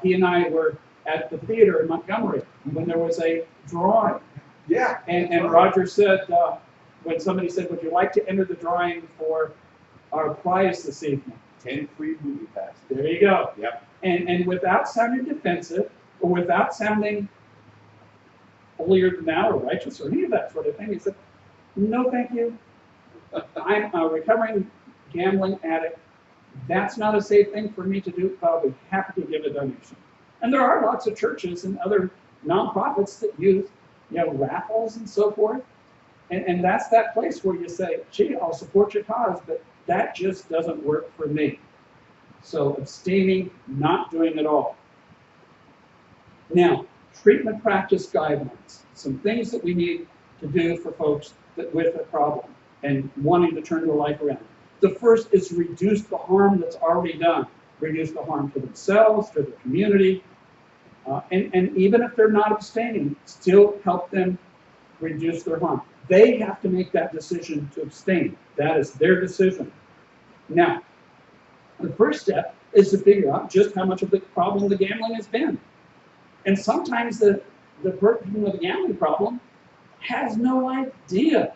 He and I were at the theater in Montgomery when there was a drawing. Yeah. And Roger said, when somebody said, would you like to enter the drawing for our prize this evening? 10 free movie passes. There you go. Yep. And without sounding defensive, or without sounding holier than thou or righteous or any of that sort of thing, he said, no thank you. I'm a recovering gambling addict. That's not a safe thing for me to do, but I'll be happy to give a donation. And there are lots of churches and other nonprofits that use raffles and so forth. And that's that place where you say, gee, I'll support your cause, but that just doesn't work for me. So abstaining, not doing it all. Now, treatment practice guidelines. Some things that we need to do for folks with a problem and wanting to turn their life around. The first is reduce the harm that's already done. Reduce the harm to themselves, to the community, and even if they're not abstaining, still help them reduce their harm. They have to make that decision to abstain. That is their decision. Now, the first step is to figure out just how much of the problem the gambling has been. And sometimes the person with the gambling problem has no idea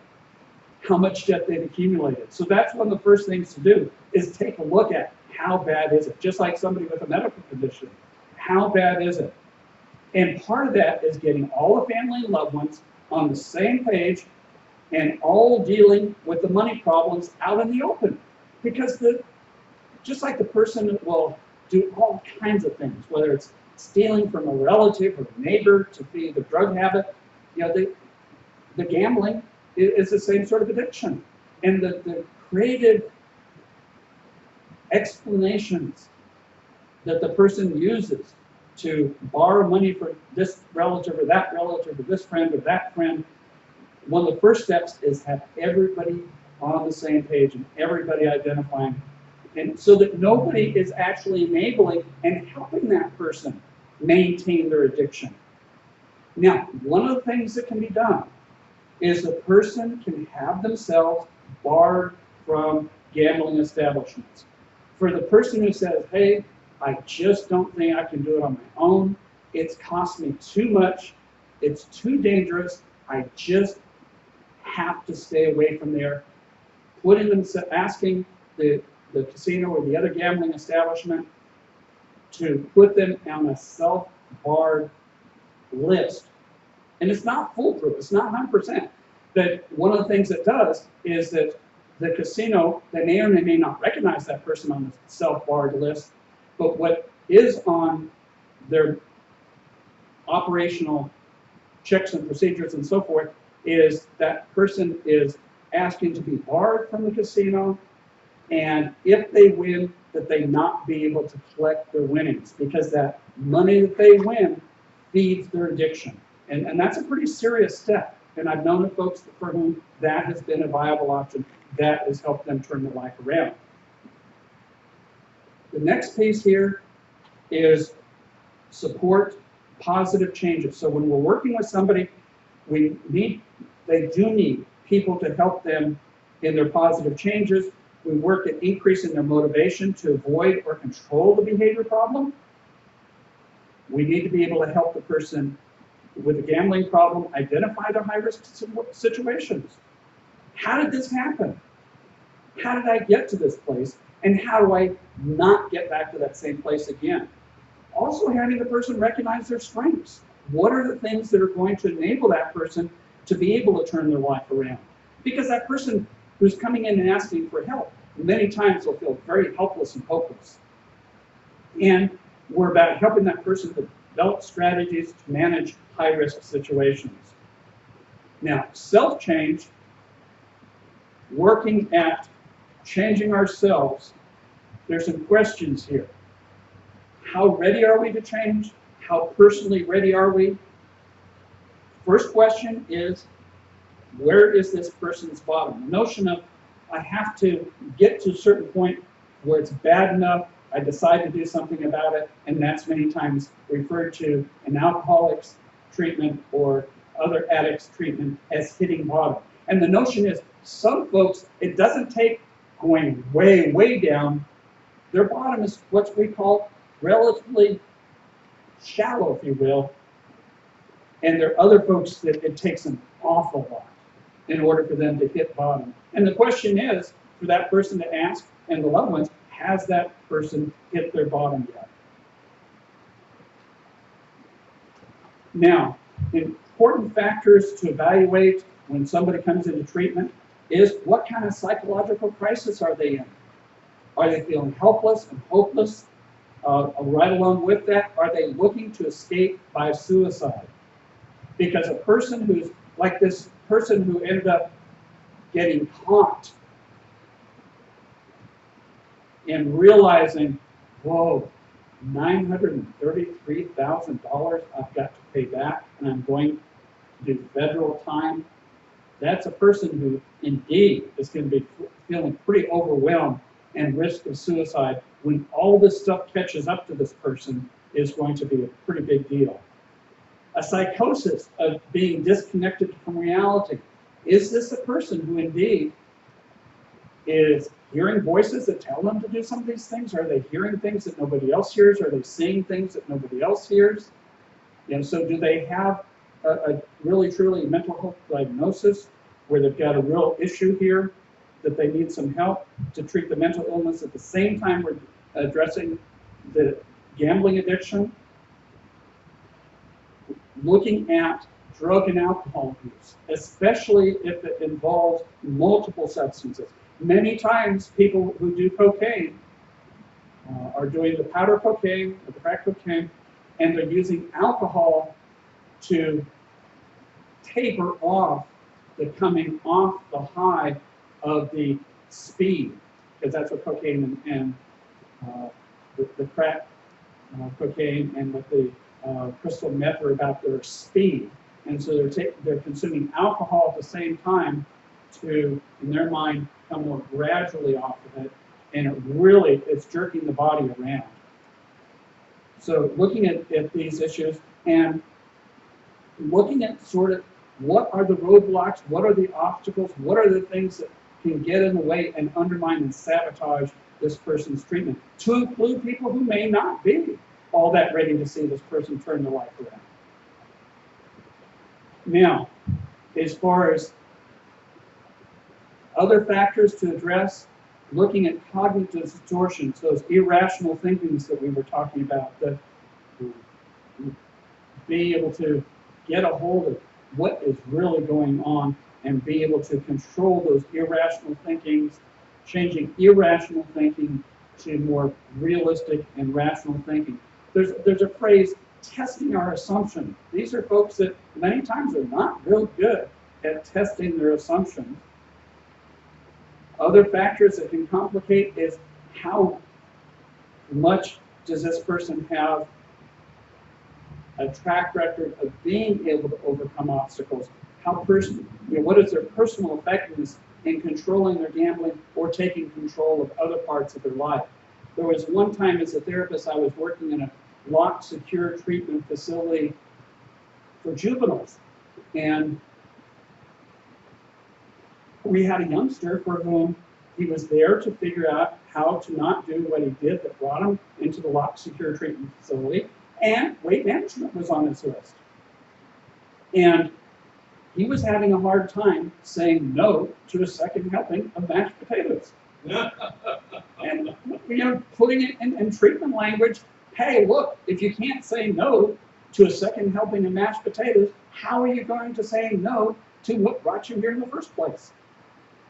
how much debt they've accumulated. So that's one of the first things to do, is take a look at how bad is it? Just like somebody with a medical condition, how bad is it? And part of that is getting all the family and loved ones on the same page and all dealing with the money problems out in the open. Because just like the person will do all kinds of things, whether it's stealing from a relative or a neighbor to feed the drug habit, the gambling is the same sort of addiction. And the creative explanations that the person uses to borrow money for this relative or that relative or this friend or that friend, one of the first steps is have everybody on the same page and everybody identifying, and so that nobody is actually enabling and helping that person maintain their addiction. Now, one of the things that can be done is the person can have themselves barred from gambling establishments. For the person who says, hey, I just don't think I can do it on my own, it's cost me too much, it's too dangerous, I just have to stay away from there, asking the casino or the other gambling establishment to put them on a self-barred list. And it's not foolproof, it's not 100%. But one of the things it does is that the casino, they may or may not recognize that person on the self-barred list, but what is on their operational checks and procedures and so forth is that person is asking to be barred from the casino, and if they win, that they not be able to collect their winnings, because that money that they win feeds their addiction. And that's a pretty serious step. And I've known of folks for whom that has been a viable option. That has helped them turn their life around. The next piece here is support positive changes. So when we're working with somebody, they do need people to help them in their positive changes. We work at increasing their motivation to avoid or control the behavior problem. We need to be able to help the person with a gambling problem identify the high-risk situations. How did this happen? How did I get to this place? And how do I not get back to that same place again? Also having the person recognize their strengths. What are the things that are going to enable that person to be able to turn their life around? Because that person who's coming in and asking for help, many times will feel very helpless and hopeless. And we're about helping that person develop strategies to manage high-risk situations. Now, self-change, working at changing ourselves, there's some questions here. How ready are we to change? How personally ready are we? First question is, where is this person's bottom? The notion of, I have to get to a certain point where it's bad enough, I decide to do something about it, and that's many times referred to in alcoholics treatment or other addicts treatment as hitting bottom. And the notion is, some folks, it doesn't take going way, way down. Their bottom is what we call relatively shallow, if you will. And there are other folks that it takes an awful lot in order for them to hit bottom. And the question is, for that person to ask, and the loved ones, has that person hit their bottom yet? Now, important factors to evaluate when somebody comes into treatment is, what kind of psychological crisis are they in? Are they feeling helpless and hopeless? Right along with that, are they looking to escape by suicide? Because a person who's like this person who ended up getting caught and realizing, whoa, $933,000 I've got to pay back, and I'm going to do federal time. That's a person who indeed is going to be feeling pretty overwhelmed and risk of suicide. When all this stuff catches up to this person, is going to be a pretty big deal. A psychosis of being disconnected from reality. Is this a person who indeed is hearing voices that tell them to do some of these things? Are they hearing things that nobody else hears? Are they seeing things that nobody else hears? And so do they have a really, truly mental health diagnosis where they've got a real issue here that they need some help to treat the mental illness at the same time we're addressing the gambling addiction, looking at drug and alcohol use, especially if it involves multiple substances. Many times people who do cocaine are doing the powder cocaine or the crack cocaine, and they're using alcohol to taper off the coming off the high of the speed, because that's what cocaine and the crack cocaine and with the crystal meth are about, their speed. And so they're consuming alcohol at the same time to, in their mind, come more gradually off of it, and it's jerking the body around. So looking at these issues and looking at sort of what are the roadblocks, what are the obstacles, what are the things that can get in the way and undermine and sabotage this person's treatment, to include people who may not be all that ready to see this person turn their life around. Now, as far as other factors to address, looking at cognitive distortions, those irrational thinkings that we were talking about, that being able to get a hold of what is really going on and be able to control those irrational thinkings, changing irrational thinking to more realistic and rational thinking. There's a phrase, testing our assumption. These are folks that many times are not real good at testing their assumptions. Other factors that can complicate is how much does this person have a track record of being able to overcome obstacles? What is their personal effectiveness in controlling their gambling or taking control of other parts of their life? There was one time as a therapist, I was working in a locked, secure treatment facility for juveniles, and we had a youngster for whom he was there to figure out how to not do what he did that brought him into the locked, secure treatment facility, and weight management was on his list. And he was having a hard time saying no to a second helping of mashed potatoes. And putting it in treatment language, hey, look, if you can't say no to a second helping of mashed potatoes, how are you going to say no to what brought you here in the first place?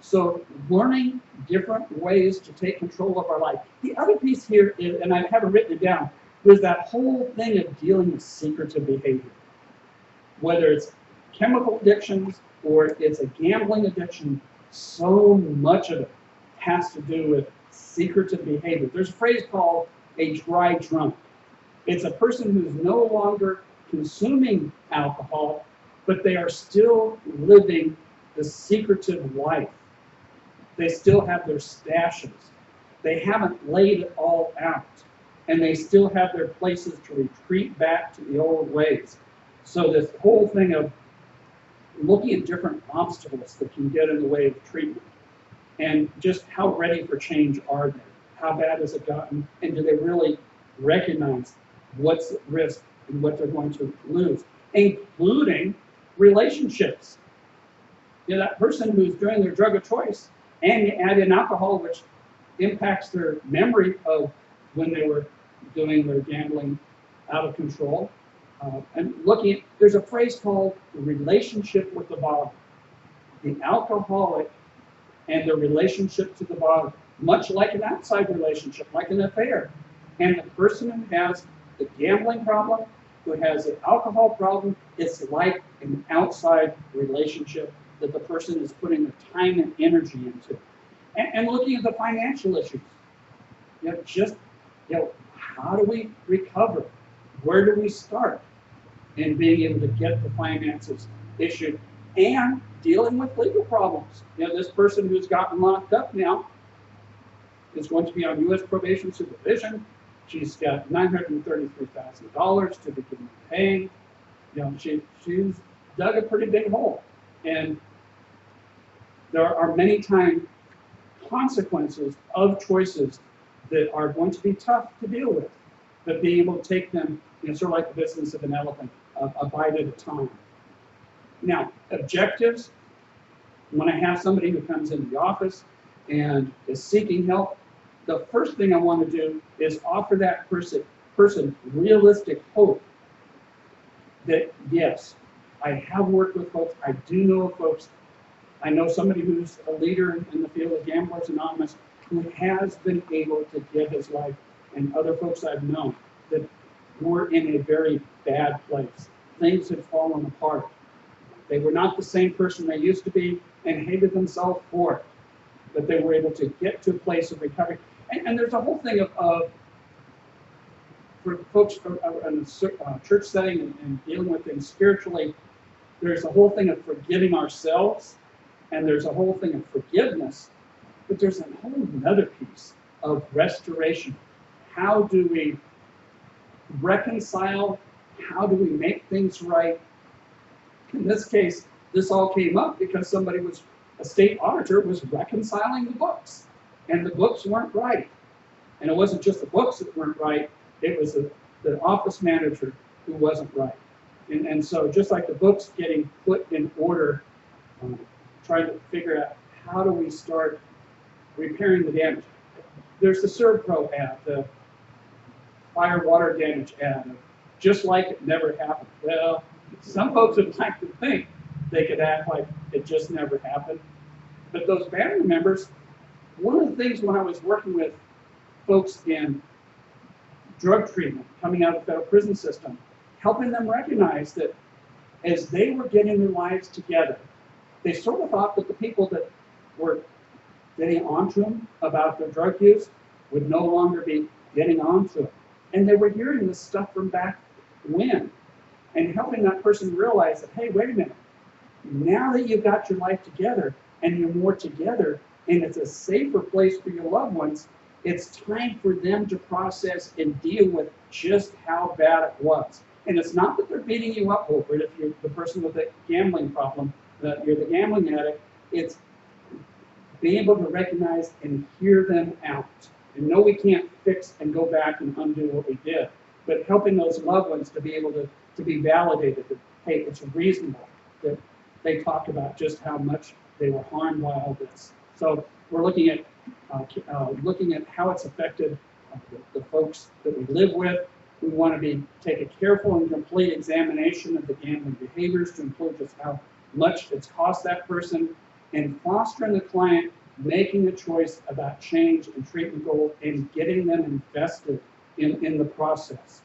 So learning different ways to take control of our life. The other piece here is, and I haven't written it down, was that whole thing of dealing with secretive behavior. Whether it's chemical addictions or it's a gambling addiction, so much of it has to do with secretive behavior. There's a phrase called a dry drunk. It's a person who's no longer consuming alcohol, but they are still living the secretive life. They still have their stashes. They haven't laid it all out. And they still have their places to retreat back to the old ways. So this whole thing of looking at different obstacles that can get in the way of treatment, and just how ready for change are they? How bad has it gotten? And do they really recognize what's at risk and what they're going to lose, including relationships? That person who's doing their drug of choice, and you add in alcohol, which impacts their memory of when they were doing their gambling out of control. And looking at, there's a phrase called the relationship with the bottle. The alcoholic and their relationship to the bottle, much like an outside relationship, like an affair. And the person who has the gambling problem, who has the alcohol problem, it's like an outside relationship that the person is putting their time and energy into. And looking at the financial issues. How do we recover? Where do we start in being able to get the finances issued and dealing with legal problems? This person who's gotten locked up now is going to be on U.S. probation supervision. She's got $933,000 to begin paying. She's dug a pretty big hole. And there are many times consequences of choices that are going to be tough to deal with, but being able to take them, sort of like the business of an elephant, a bite at a time. Now, objectives, when I have somebody who comes into the office and is seeking help, the first thing I want to do is offer that person realistic hope that, yes, I have worked with folks, I do know folks, I know somebody who's a leader in the field of Gamblers Anonymous who has been able to give his life, and other folks I've known that were in a very bad place. Things had fallen apart. They were not the same person they used to be and hated themselves for it, but they were able to get to a place of recovery. And there's a whole thing of for folks in a church setting and dealing with things spiritually, there's a whole thing of forgiving ourselves, and there's a whole thing of forgiveness, but there's a whole other piece of restoration. How do we reconcile? How do we make things right? In this case, this all came up because a state auditor was reconciling the books, and the books weren't right. And it wasn't just the books that weren't right, it was the office manager who wasn't right. And so just like the books getting put in order, trying to figure out how do we start repairing the damage. There's the ServPro ad, the fire water damage ad, just like it never happened. Well, some folks would like to think they could act like it just never happened. But those family members, one of the things when I was working with folks in drug treatment coming out of the federal prison system, helping them recognize that as they were getting their lives together, they sort of thought that the people that were getting onto them about their drug use would no longer be getting onto them. And they were hearing this stuff from back when, and helping that person realize that, hey, wait a minute, now that you've got your life together and you're more together and it's a safer place for your loved ones, it's time for them to process and deal with just how bad it was. And it's not that they're beating you up over it if you're the person with a gambling problem, that you're the gambling addict. It's being able to recognize and hear them out. And no, we can't fix and go back and undo what we did, but helping those loved ones to be able to be validated that, hey, it's reasonable that they talk about just how much they were harmed by all this. So we're looking at how it's affected the folks that we live with. We want to take a careful and complete examination of the gambling behaviors to include just how much it's cost that person, and fostering the client making a choice about change and treatment goals and getting them invested in the process.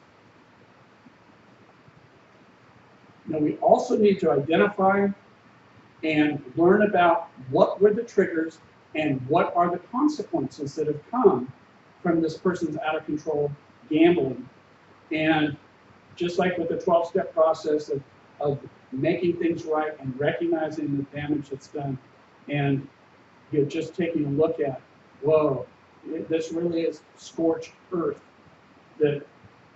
Now, we also need to identify and learn about what were the triggers and what are the consequences that have come from this person's out of control gambling. And just like with the 12-step process of making things right and recognizing the damage that's done, and you're just taking a look at, whoa, this really is scorched earth that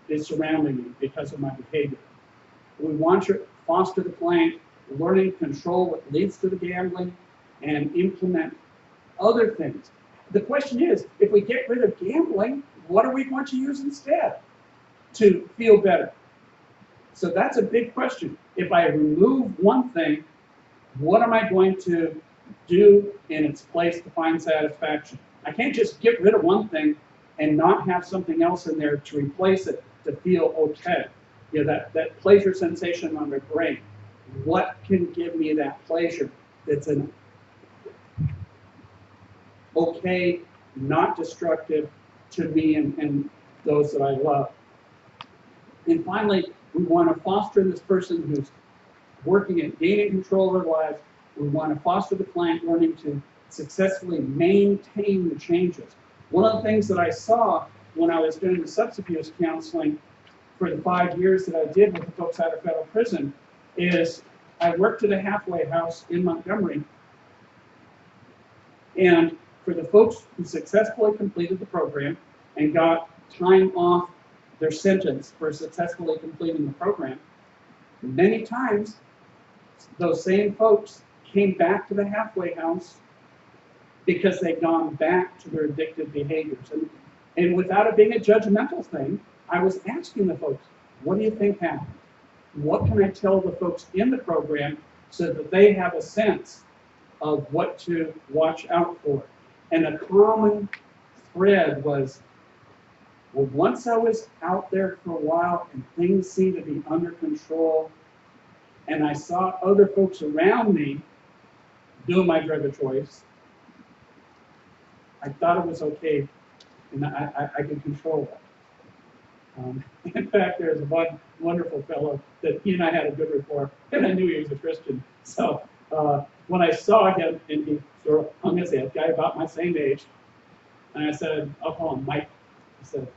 is surrounding me because of my behavior. We want to foster the client learning to control what leads to the gambling and implement other things. The question is, if we get rid of gambling, what are we going to use instead to feel better? So that's a big question. If I remove one thing, what am I going to do in its place to find satisfaction? I can't just get rid of one thing and not have something else in there to replace it to feel okay. You know, that pleasure sensation on the brain. What can give me that pleasure that's an okay, not destructive to me and those that I love? And finally, we want to foster in this person who's working at gaining control of their lives. We want to foster the client learning to successfully maintain the changes. One of the things that I saw when I was doing the substance abuse counseling for the 5 years that I did with the folks out of federal prison is I worked at a halfway house in Montgomery. And for the folks who successfully completed the program and got time off their sentence for successfully completing the program, many times those same folks came back to the halfway house because they'd gone back to their addictive behaviors. And without it being a judgmental thing, I was asking the folks, what do you think happened? What can I tell the folks in the program so that they have a sense of what to watch out for? And a common thread was, well, once I was out there for a while and things seemed to be under control, and I saw other folks around me doing my drug of choice, I thought it was okay, and I could control it. In fact, there's one wonderful fellow that he and I had a good rapport, and I knew he was a Christian. So when I saw him, and he sort of hung his head, guy about my same age, and I said, I'll call him Mike. I said,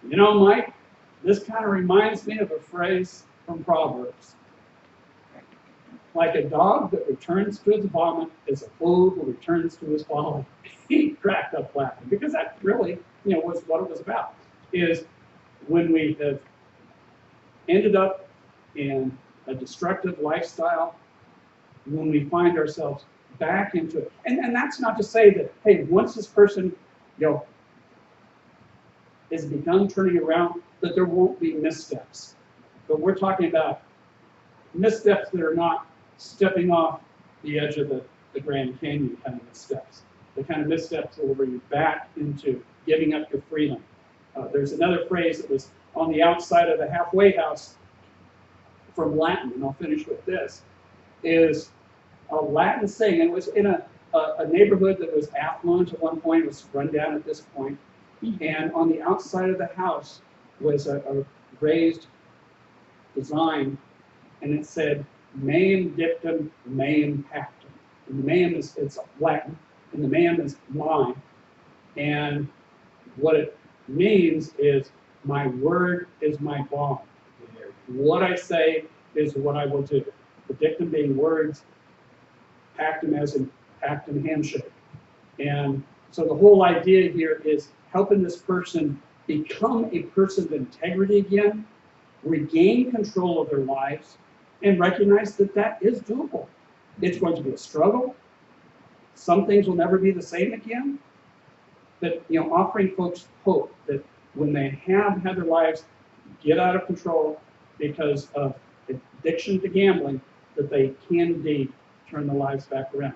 you know, Mike, this kind of reminds me of a phrase from Proverbs. Like a dog that returns to its vomit is a fool who returns to his folly. He cracked up laughing, because that really, was what it was about. Is when we have ended up in a destructive lifestyle, when we find ourselves back into it. And that's not to say that, hey, once this person, has begun turning around, that there won't be missteps. But we're talking about missteps that are not stepping off the edge of the Grand Canyon kind of missteps. The kind of missteps that will bring you back into giving up your freedom. There's another phrase that was on the outside of the halfway house from Latin, and I'll finish with this, is a Latin saying, and it was in a neighborhood that was affluent at one point, it was run down at this point, and on the outside of the house was a raised design, and it said, meum dictum, meum pactum. And the meum it's Latin, and the meum is mine, and what it means is my word is my bond. What I say is what I will do. The dictum being words, pactum as in pactum handshake. And so the whole idea here is helping this person become a person of integrity again, regain control of their lives, and recognize that that is doable. It's going to be a struggle. Some things will never be the same again. But offering folks hope that when they have had their lives get out of control because of addiction to gambling, that they can indeed turn their lives back around.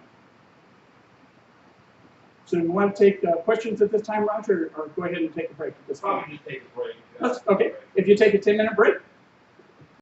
So do you want to take questions at this time, Roger, or go ahead and take a break at this point? Probably just take a break. Okay. If you take a 10-minute break,